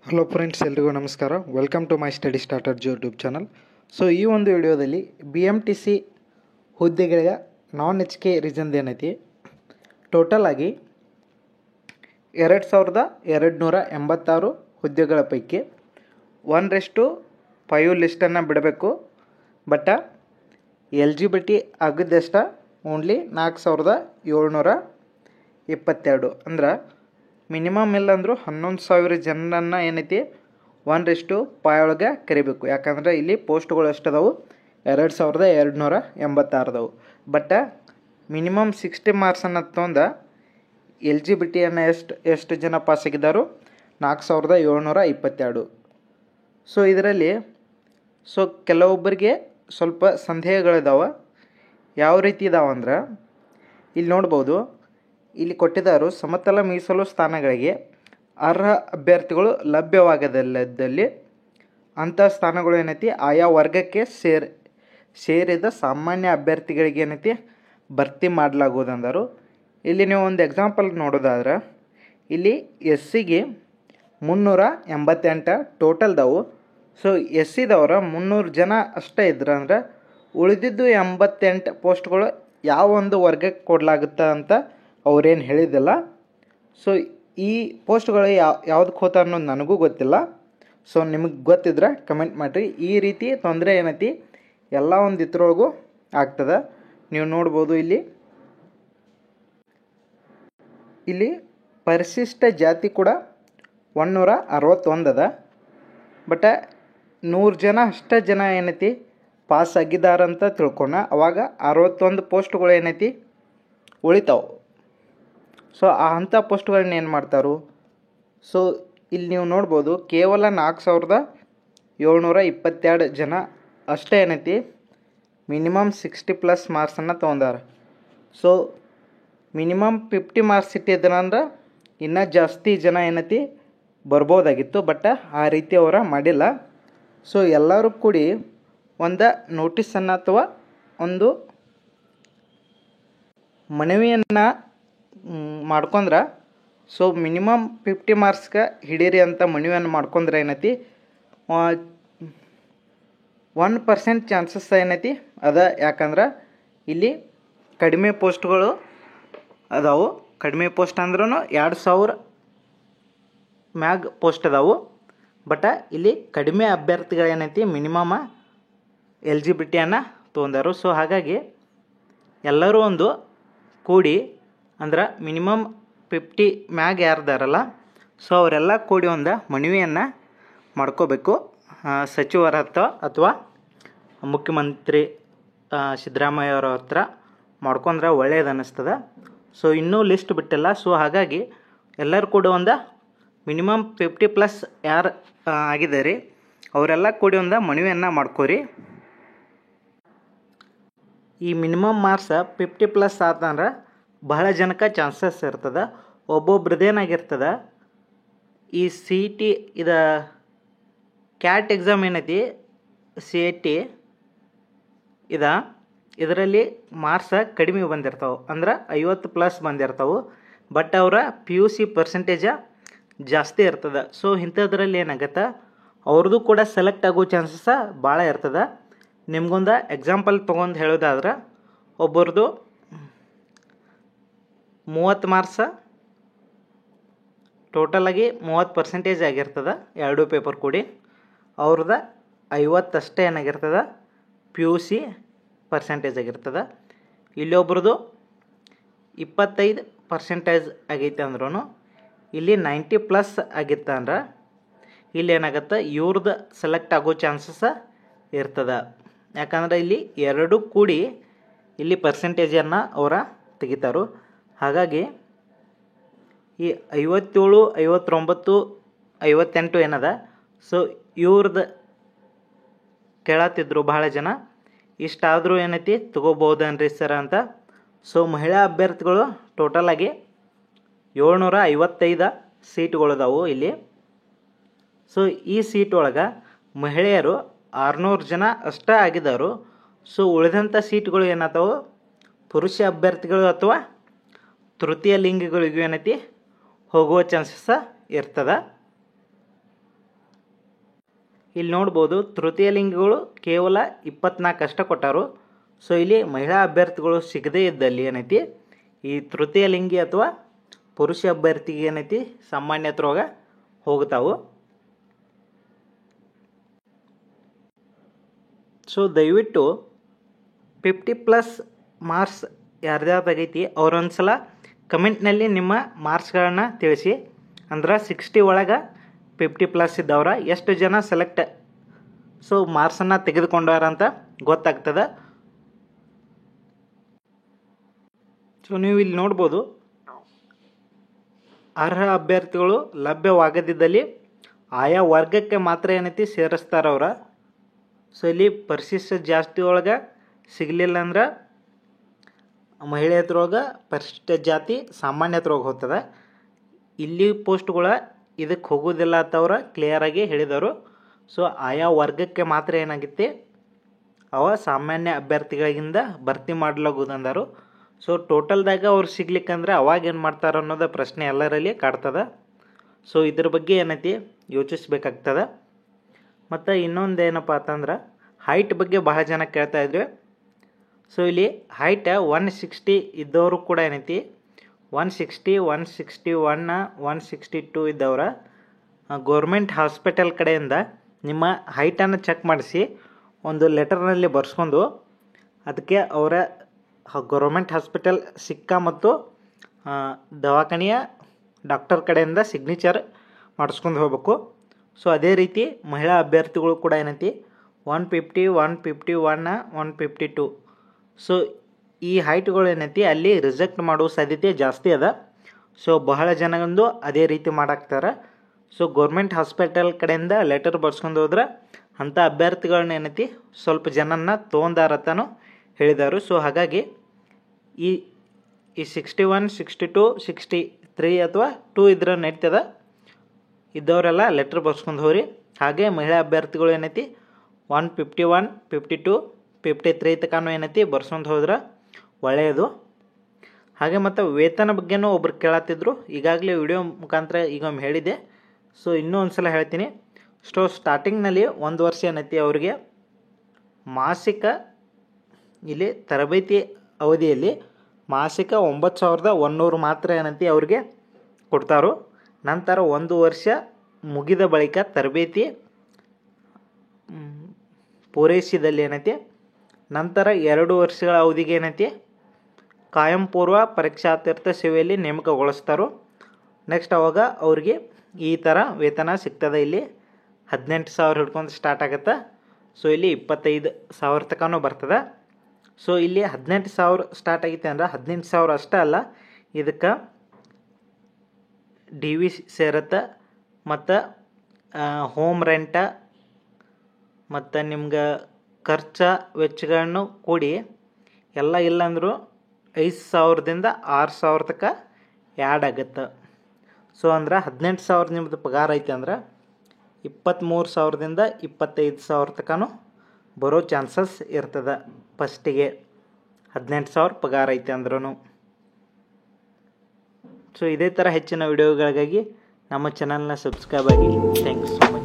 Hello friends, ಎಲ್ರಿಗೂ ನಮಸ್ಕಾರ. Welcome to my study starter YouTube channel. So ಈ ಒಂದು ವಿಡಿಯೋದಲ್ಲಿ BMTC ಹುದ್ದೆಗಳಿಗೆ ನಾನ್ HK ರೀಸನ್ದು ಏನೈತಿ, ಟೋಟಲ್ ಆಗಿ 2286 ಹುದ್ದೆಗಳ ಪೈಕಿ 1:5 ಲಿಸ್ಟನ್ನು ಬಿಡಬೇಕು. ಬಟ್ ಎಲಿಜಿಬಿಲಿಟಿ ಆಗಿದ್ದಷ್ಟ ಓನ್ಲಿ 4722. ಅಂದ್ರೆ ಮಿನಿಮಮ್ ಇಲ್ಲಂದ್ರೂ 11,000 ಜನರನ್ನು ಏನೈತಿ 1:5 ಒಳಗೆ ಕರಿಬೇಕು. ಯಾಕಂದ್ರೆ ಇಲ್ಲಿ ಪೋಸ್ಟ್ಗಳು ಎಷ್ಟದಾವು, 2286 ಬಟ್ ಮಿನಿಮಮ್ 60 ಮಾರ್ಕ್ಸನ್ನು ತೊಂದ ಎಲಿಜಿಬಿಲಿಟಿಯನ್ನು ಎಷ್ಟು ಜನ ಪಾಸ್ ಆಗಿದ್ದಾರೋ 4722. ಸೊ ಇದರಲ್ಲಿ ಕೆಲವೊಬ್ಬರಿಗೆ ಸ್ವಲ್ಪ ಸಂದೇಹಗಳಿದಾವೆ. ಯಾವ ರೀತಿ ಇದಾವಂದ್ರೆ, ಇಲ್ಲಿ ನೋಡ್ಬೋದು, ಇಲ್ಲಿ ಕೊಟ್ಟಿದ್ದಾರು ಸಮತಲ ಮೀಸಲು ಸ್ಥಾನಗಳಿಗೆ ಅರ್ಹ ಅಭ್ಯರ್ಥಿಗಳು ಲಭ್ಯವಾಗದಿದ್ದಲ್ಲಿ ಅಂಥ ಸ್ಥಾನಗಳು ಏನೈತಿ ಆಯಾ ವರ್ಗಕ್ಕೆ ಸೇರಿದ ಸಾಮಾನ್ಯ ಅಭ್ಯರ್ಥಿಗಳಿಗೆ ಏನೈತಿ ಭರ್ತಿ ಮಾಡಲಾಗುವುದಂದರು. ಇಲ್ಲಿ ನೀವು ಒಂದು ಎಕ್ಸಾಂಪಲ್ ನೋಡೋದಾದ್ರೆ, ಇಲ್ಲಿ SCಗೆ 388 ಟೋಟಲ್ದವು. ಸೊ SCದವ್ರ 300 ಜನ ಅಷ್ಟೇ ಇದ್ರು ಅಂದ್ರೆ ಉಳಿದಿದ್ದು 88 ಪೋಸ್ಟ್ಗಳು ಯಾವ ಒಂದು ವರ್ಗಕ್ಕೆ ಕೊಡಲಾಗುತ್ತೆ ಅಂತ ಅವ್ರೇನು ಹೇಳಿದ್ದಿಲ್ಲ. ಸೊ ಈ ಪೋಸ್ಟ್ಗಳು ಯಾವುದಕ್ಕೆ ಹೋತ ಅನ್ನೋದು ನನಗೂ ಗೊತ್ತಿಲ್ಲ. ಸೊ ನಿಮಗೆ ಗೊತ್ತಿದ್ರೆ ಕಮೆಂಟ್ ಮಾಡಿರಿ. ಈ ರೀತಿ ತೊಂದರೆ ಏನೈತಿ ಎಲ್ಲ ಒಂದು ಇದ್ರೊಳಗೂ ಆಗ್ತದೆ. ನೀವು ನೋಡ್ಬೋದು, ಇಲ್ಲಿ ಪರಿಶಿಷ್ಟ ಜಾತಿ ಕೂಡ 161 ಅದ. ಬಟ್ 100 ಜನ ಅಷ್ಟೇ ಜನ ಏನೈತಿ ಪಾಸ್ ಆಗಿದ್ದಾರಂತ ತಿಳ್ಕೊಣ. ಅವಾಗ 61 ಪೋಸ್ಟ್ಗಳು ಏನೈತಿ ಉಳಿತಾವೆ. ಸೊ ಅಂಥ ಪೋಸ್ಟ್ಗಳನ್ನ ಏನು ಮಾಡ್ತಾರೋ, ಸೊ ಇಲ್ಲಿ ನೀವು ನೋಡ್ಬೋದು, ಕೇವಲ 4722 ಜನ ಅಷ್ಟೇ ಏನೈತಿ ಮಿನಿಮಮ್ 60+ ಮಾರ್ಕ್ಸನ್ನು ತೊಗೊಂಡಾರ. ಸೊ ಮಿನಿಮಮ್ 50 ಮಾರ್ಕ್ಸ್ ಇಟ್ಟಿದ್ರಂದ್ರೆ ಇನ್ನೂ ಜಾಸ್ತಿ ಜನ ಏನೈತಿ ಬರ್ಬೋದಾಗಿತ್ತು. ಬಟ್ ಆ ರೀತಿ ಅವರ ಮಾಡಿಲ್ಲ. ಸೊ ಎಲ್ಲರೂ ಕೂಡಿ ಒಂದು ನೋಟಿಸನ್ನು ಅಥವಾ ಒಂದು ಮನವಿಯನ್ನು ಮಾಡ್ಕೊಂಡ್ರೆ, ಸೊ ಮಿನಿಮಮ್ 50 ಮಾರ್ಕ್ಸ್ಗೆ ಹಿಡೀರಿ ಅಂತ ಮನವಿಯನ್ನು ಮಾಡ್ಕೊಂಡ್ರೆ ಏನೈತಿ 1% ಚಾನ್ಸಸ್ ಏನೈತಿ ಅದ. ಯಾಕಂದ್ರೆ ಇಲ್ಲಿ ಕಡಿಮೆ ಪೋಸ್ಟ್ಗಳು ಅದಾವು. ಕಡಿಮೆ ಪೋಸ್ಟ್ ಅಂದ್ರೂ 2000 ಮ್ಯಾಗ್ ಪೋಸ್ಟ್ ಅದಾವು. ಬಟ್ ಇಲ್ಲಿ ಕಡಿಮೆ ಅಭ್ಯರ್ಥಿಗಳು ಏನೈತಿ ಮಿನಿಮಮ್ ಎಲಿಜಿಬಿಲಿಟಿಯನ್ನು ತೊಗೊಂಡಾರು. ಸೊ ಹಾಗಾಗಿ ಎಲ್ಲರೂ ಒಂದು ಕೂಡಿ ಅಂದ್ರೆ ಮಿನಿಮಮ್ 50 ಮ್ಯಾಗ್ ಯಾರ್ದಾರಲ್ಲ, ಸೊ ಅವರೆಲ್ಲ ಕೂಡಿ ಒಂದು ಮನವಿಯನ್ನು ಮಾಡ್ಕೋಬೇಕು ಸಚಿವರ ಹತ್ರ ಅಥವಾ ಮುಖ್ಯಮಂತ್ರಿ ಸಿದ್ದರಾಮಯ್ಯ ಅವರ ಹತ್ರ ಮಾಡ್ಕೊಂಡ್ರೆ ಒಳ್ಳೇದು ಅನ್ನಿಸ್ತದೆ. ಸೊ ಇನ್ನೂ ಲಿಸ್ಟ್ ಬಿಟ್ಟಿಲ್ಲ. ಸೊ ಹಾಗಾಗಿ ಎಲ್ಲರೂ ಕೂಡ ಒಂದು ಮಿನಿಮಮ್ 50+ ಯಾರು ಆಗಿದ್ದಾರೆ ಅವರೆಲ್ಲ ಕೂಡಿ ಒಂದು ಮನವಿಯನ್ನು ಮಾಡ್ಕೋರಿ. ಈ ಮಿನಿಮಮ್ ಮಾರ್ಕ್ಸ್ 50+ ಆತಂದ್ರೆ ಬಹಳ ಜನಕ್ಕೆ ಚಾನ್ಸಸ್ ಇರ್ತದೆ. ಒಬ್ಬೊಬ್ರದ್ದೇನಾಗಿರ್ತದೆ, ಈ CET ಇದು ಕ್ಯಾಟ್ ಎಕ್ಸಾಮ್ ಏನೈತಿ CET ಇದರಲ್ಲಿ ಮಾರ್ಕ್ಸ್ ಕಡಿಮೆ ಬಂದಿರ್ತಾವೆ, ಅಂದ್ರೆ 50+ ಬಂದಿರ್ತಾವೆ. ಬಟ್ ಅವರ PUC ಪರ್ಸೆಂಟೇಜ ಜಾಸ್ತಿ ಇರ್ತದೆ. ಸೊ ಇಂಥದ್ರಲ್ಲಿ ಏನಾಗುತ್ತೆ, ಅವ್ರದ್ದು ಕೂಡ ಸೆಲೆಕ್ಟ್ ಆಗೋ ಚಾನ್ಸಸ್ ಭಾಳ ಇರ್ತದೆ. ನಿಮ್ಗೊಂದು ಎಕ್ಸಾಂಪಲ್ ತೊಗೊಂಡು ಹೇಳೋದಾದ್ರೆ, ಒಬ್ಬರದು 30 ಮಾರ್ಕ್ಸ್ ಟೋಟಲಾಗಿ 30% ಆಗಿರ್ತದೆ ಎರಡೂ ಪೇಪರ್ ಕೂಡಿ. ಅವ್ರದ್ದು 50 ಅಷ್ಟೇ ಏನಾಗಿರ್ತದೆ PUC ಪರ್ಸೆಂಟೇಜ್ ಆಗಿರ್ತದೆ. ಇಲ್ಲೊಬ್ರದ್ದು 25% ಆಗೈತೆ ಅಂದ್ರೂ ಇಲ್ಲಿ 90+ ಆಗಿತ್ತು ಅಂದ್ರೆ ಇಲ್ಲಿ ಏನಾಗುತ್ತೆ ಇವ್ರದ್ದು ಸೆಲೆಕ್ಟ್ ಆಗೋ ಚಾನ್ಸಸ್ ಇರ್ತದೆ. ಯಾಕಂದರೆ ಇಲ್ಲಿ ಎರಡೂ ಕೂಡಿ ಇಲ್ಲಿ ಪರ್ಸೆಂಟೇಜನ್ನು ಅವರ ತೆಗಿತಾರೋ. ಹಾಗಾಗಿ ಈ 57, 59, 58 ಏನದ, ಸೊ ಇವ್ರದ್ದು ಕೇಳತ್ತಿದ್ರು ಭಾಳ ಜನ, ಇಷ್ಟಾದರೂ ಏನೈತಿ ತೊಗೋಬೋದನ್ರಿ ಸರ್ ಅಂತ. ಸೊ ಮಹಿಳಾ ಅಭ್ಯರ್ಥಿಗಳು ಟೋಟಲಾಗಿ 755 ಸೀಟ್ಗಳಿದಾವು ಇಲ್ಲಿ. ಸೊ ಈ ಸೀಟ್ ಒಳಗೆ ಮಹಿಳೆಯರು 600 ಜನ ಅಷ್ಟೇ ಆಗಿದ್ದಾರು. ಸೊ ಉಳಿದಂಥ ಸೀಟ್ಗಳು ಏನಾಗ್ತಾವೆ ಪುರುಷ ಅಭ್ಯರ್ಥಿಗಳು ಅಥವಾ ತೃತೀಯ ಲಿಂಗಿಗಳಿಗೂ ಏನೈತಿ ಹೋಗುವ ಚಾನ್ಸಸ್ ಇರ್ತದೆ. ಇಲ್ಲಿ ನೋಡ್ಬೋದು ತೃತೀಯ ಲಿಂಗಿಗಳು ಕೇವಲ 24 ಅಷ್ಟೇ ಕೊಟ್ಟಾರು. ಸೊ ಇಲ್ಲಿ ಮಹಿಳಾ ಅಭ್ಯರ್ಥಿಗಳು ಸಿಗದೇ ಇದ್ದಲ್ಲಿ ಏನೈತಿ ಈ ತೃತೀಯ ಲಿಂಗಿ ಅಥವಾ ಪುರುಷ ಅಭ್ಯರ್ಥಿಗೆ ಏನೈತಿ ಸಾಮಾನ್ಯತ್ರೊಳಗೆ ಹೋಗ್ತಾವು. ಸೊ ದಯವಿಟ್ಟು 50+ ಮಾರ್ಕ್ಸ್ ಯಾರ್ದಾಗೈತಿ ಅವರೊಂದ್ಸಲ ಕಮೆಂಟ್ನಲ್ಲಿ ನಿಮ್ಮ ಮಾರ್ಕ್ಸ್ಗಳನ್ನ ತಿಳಿಸಿ. ಅಂದ್ರೆ 60 ಒಳಗೆ 50+ ಇದ್ದವ್ರ ಎಷ್ಟು ಜನ ಸೆಲೆಕ್ಟ್ ಮಾರ್ಕ್ಸನ್ನು ತೆಗೆದುಕೊಂಡಾರ ಅಂತ ಗೊತ್ತಾಗ್ತದೆ. ಸೊ ನೀವು ಇಲ್ಲಿ ನೋಡ್ಬೋದು ಅರ್ಹ ಅಭ್ಯರ್ಥಿಗಳು ಲಭ್ಯವಾಗದಿದ್ದಲ್ಲಿ ಆಯಾ ವರ್ಗಕ್ಕೆ ಮಾತ್ರ ಏನೈತಿ ಸೇರಿಸ್ತಾರವ್ರ. ಸೊ ಇಲ್ಲಿ ಪರಿಶಿಷ್ಟ ಜಾಸ್ತಿ ಒಳಗೆ ಸಿಗಲಿಲ್ಲ ಅಂದ್ರೆ ಮಹಿಳೆಯತ್ರೊಳಗೆ ಪರಿಶಿಷ್ಟ ಜಾತಿ ಸಾಮಾನ್ಯತ್ರೊಳಗೆ ಹೋಗ್ತದೆ. ಇಲ್ಲಿ ಪೋಸ್ಟ್ಗಳ ಇದಕ್ಕೆ ಹೋಗೋದಿಲ್ಲ ಅಂತವ್ರ ಕ್ಲಿಯರಾಗಿ ಹೇಳಿದರು. ಸೊ ಆಯಾ ವರ್ಗಕ್ಕೆ ಮಾತ್ರ ಏನಾಗಿತ್ತೆ ಅವ ಸಾಮಾನ್ಯ ಅಭ್ಯರ್ಥಿಗಳಿಂದ ಭರ್ತಿ ಮಾಡಲಾಗುವುದಂದರು. ಸೊ ಟೋಟಲ್ದಾಗ ಅವ್ರು ಸಿಗ್ಲಿಕ್ಕಂದ್ರೆ ಅವಾಗ ಏನು ಮಾಡ್ತಾರೆ ಅನ್ನೋದು ಪ್ರಶ್ನೆ ಎಲ್ಲರಲ್ಲಿ ಕಾಡ್ತದೆ. ಸೊ ಇದ್ರ ಬಗ್ಗೆ ಏನೈತಿ ಯೋಚಿಸ್ಬೇಕಾಗ್ತದೆ. ಮತ್ತು ಇನ್ನೊಂದು ಏನಪ್ಪ ಅಂತಂದ್ರೆ ಹೈಟ್ ಬಗ್ಗೆ ಬಹಳ ಜನ ಕೇಳ್ತಾ ಇದ್ವಿ. ಸೊ ಇಲ್ಲಿ ಹೈಟ್ 160 ಇದ್ದವರು ಕೂಡ ಏನೈತಿ 160, 161, 162 ಇದ್ದವ್ರ ಗೌರ್ಮೆಂಟ್ ಹಾಸ್ಪಿಟಲ್ ಕಡೆಯಿಂದ ನಿಮ್ಮ ಹೈಟನ್ನು ಚೆಕ್ ಮಾಡಿಸಿ ಒಂದು ಲೆಟರ್ನಲ್ಲಿ ಬರ್ಸ್ಕೊಂಡು ಅದಕ್ಕೆ ಅವರ ಗೌರ್ಮೆಂಟ್ ಹಾಸ್ಪಿಟಲ್ ಸಿಕ್ಕ ಮತ್ತು ದವಾಖಾನೆಯ ಡಾಕ್ಟರ್ ಕಡೆಯಿಂದ ಸಿಗ್ನೇಚರ್ ಮಾಡಿಸ್ಕೊಂಡು ಹೋಗ್ಬೇಕು. ಸೊ ಅದೇ ರೀತಿ ಮಹಿಳಾ ಅಭ್ಯರ್ಥಿಗಳು ಕೂಡ ಏನೈತಿ 150, 151, 152. ಸೊ ಈ ಹೈಟ್ಗಳು ಏನೈತಿ ಅಲ್ಲಿ ರಿಜೆಕ್ಟ್ ಮಾಡುವ ಸಾಧ್ಯತೆ ಜಾಸ್ತಿ ಅದ. ಸೊ ಬಹಳ ಜನಗಂದು ಅದೇ ರೀತಿ ಮಾಡಾಕ್ತಾರೆ. ಸೊ ಗೌರ್ಮೆಂಟ್ ಹಾಸ್ಪಿಟಲ್ ಕಡೆಯಿಂದ ಲೆಟರ್ ಬರ್ಸ್ಕೊಂಡು ಹೋದ್ರೆ ಅಂಥ ಅಭ್ಯರ್ಥಿಗಳನ್ನ ಏನೈತಿ ಸ್ವಲ್ಪ ಜನನ್ನ ತೊಗೊಂಡಾರತನೂ ಹೇಳಿದರು. ಸೊ ಹಾಗಾಗಿ ಈ 61, 62, 63 ಅಥವಾ 2 ಇದ್ರೆ ನಡೀತದೆ. ಇದ್ದವರೆಲ್ಲ ಲೆಟ್ರ್ ಬರ್ಸ್ಕೊಂಡು ಹೋಗ್ರಿ. ಹಾಗೆ ಮಹಿಳಾ ಅಭ್ಯರ್ಥಿಗಳು ಏನೈತಿ 151, 52, 53 ತನಕ ಏನೈತಿ ಬರ್ಸ್ಕೊಂಡು ಹೋದ್ರೆ ಒಳ್ಳೆಯದು. ಹಾಗೆ ಮತ್ತು ವೇತನ ಬಗ್ಗೆನೂ ಒಬ್ರು ಕೇಳತ್ತಿದ್ರು. ಈಗಾಗಲೇ ವಿಡಿಯೋ ಮುಖಾಂತರ ಈಗೊಮ್ಮೆ ಹೇಳಿದೆ. ಸೊ ಇನ್ನೂ ಒಂದು ಸಲ ಹೇಳ್ತೀನಿ. ಸ್ಟಾರ್ಟಿಂಗ್ನಲ್ಲಿ 1 ವರ್ಷ ಏನೈತಿ ಅವರಿಗೆ ಮಾಸಿಕ ಇಲ್ಲಿ ತರಬೇತಿ ಅವಧಿಯಲ್ಲಿ ಮಾಸಿಕ 9,100 ಮಾತ್ರ ಏನೈತಿ ಅವ್ರಿಗೆ ಕೊಡ್ತಾರೋ. ನಂತರ 1 ವರ್ಷ ಮುಗಿದ ಬಳಿಕ ತರಬೇತಿ ಪೂರೈಸಿದಲ್ಲಿ ಏನೈತಿ ನಂತರ 2 ವರ್ಷಗಳ ಅವಧಿಗೆ ಏನೈತಿ ಕಾಯಂ ಪೂರ್ವ ಪರೀಕ್ಷಾತೀರ್ಥ ಸೇವೆಯಲ್ಲಿ ನೇಮಕಗೊಳಿಸ್ತಾರೋ. ನೆಕ್ಸ್ಟ್ ಅವಾಗ ಅವ್ರಿಗೆ ಈ ಥರ ವೇತನ ಸಿಗ್ತದೆ. ಇಲ್ಲಿ 18,000 ಹಿಡ್ಕೊಂಡು ಸ್ಟಾರ್ಟ್ ಆಗುತ್ತೆ. ಸೊ ಇಲ್ಲಿ 25,000 ತನಕ ಬರ್ತದೆ. ಸೊ ಇಲ್ಲಿ 18,000 ಸ್ಟಾರ್ಟ್ ಆಗೈತೆ ಅಂದ್ರೆ 18,000 ಅಷ್ಟೇ ಅಲ್ಲ, ಇದಕ್ಕೆ DV ಸೇರುತ್ತೆ ಮತ್ತು ಹೋಮ್ ರೆಂಟ ಮತ್ತು ನಿಮ್ಗೆ ಖರ್ಚ ವೆಚ್ಚಗಳನ್ನು ಕೂಡಿ ಎಲ್ಲ ಇಲ್ಲಾಂದರೂ 5,000ದಿಂದ 6,000 ತನಕ ಆ್ಯಡ್ ಆಗುತ್ತೆ. ಸೊ ಅಂದ್ರೆ 18,000 ನಿಮ್ಮದು ಪಗಾರ ಐತೆ ಅಂದ್ರೆ 23,000ದಿಂದ 25,000 ತನಕ ಬರೋ ಚಾನ್ಸಸ್ ಇರ್ತದೆ. ಫಸ್ಟಿಗೆ 18,000 ಪಗಾರ ಐತೆ ಅಂದ್ರೂ. ಸೊ ಇದೇ ಥರ ಹೆಚ್ಚಿನ ವಿಡಿಯೋಗಳಿಗಾಗಿ ನಮ್ಮ ಚಾನಲ್ನ ಸಬ್ಸ್ಕ್ರೈಬ್ ಆಗಿ. Thanks so much.